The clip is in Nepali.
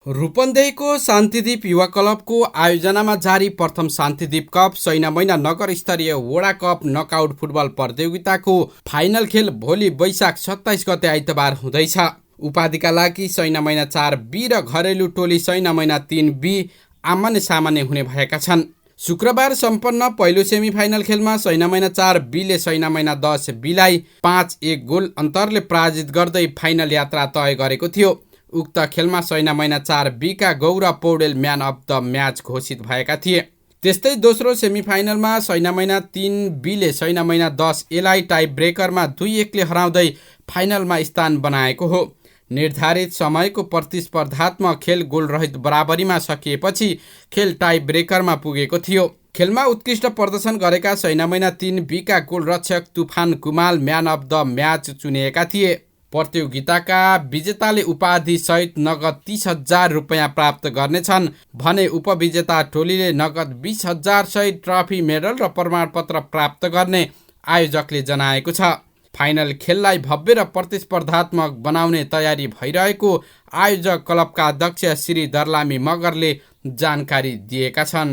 रूपन्देहीको शान्तिदीप युवा क्लबको आयोजनामा जारी प्रथम शान्तिदीप कप सैनामैना नगर स्तरीय वडा कप नकआउट फुटबल प्रतियोगिताको फाइनल खेल भोलि वैशाख 27 गते आइतबार हुँदैछ। उपाधिका लागि सैनामैना 4B र घरेलु टोली सैनामैना 3B आमान्य सामान्य हुने भएका छन्। शुक्रबार सम्पन्न पहिलो सेमिफाइनल खेलमा सैनामैना 4Bले सैनामैना 10Bलाई 5-1 गोल अन्तरले पराजित गर्दै फाइनल यात्रा तय गरेको थियो। उक्त खेलमा सैनामैना 4Bका Gaurav Paudel man of the match घोषित भएका थिए। त्यस्तै दोस्रो सेमिफाइनलमा सैनामैना 3Bले सैनामैना 10Aलाई टाई ब्रेकरमा 2-1ले हराउँदै फाइनलमा स्थान बनाएको हो। निर्धारित समयको प्रतिस्पर्धात्मक खेल गोलरहित बराबरीमा सकिएपछि खेल टाई ब्रेकरमा पुगेको थियो। खेलमा उत्कृष्ट प्रदर्शन गरेका सैनामैना 3Bका गोलरक्षक तुफान Kumal man of the match चुनिएका थिए। प्रतियोगिताका विजेताले उपाधि सहित नगद 30,000 रुपियाँ प्राप्त गर्नेछन् भने उपविजेता टोलीले नगद 20,000 सहित ट्रफी मेडल र प्रमाणपत्र प्राप्त गर्ने आयोजकले जनाएको छ। फाइनल खेललाई भव्य र प्रतिस्पर्धात्मक बनाउने तयारी भइरहेको आयोजक क्लबका अध्यक्ष श्री दर्लामी मगरले जानकारी दिएका छन्।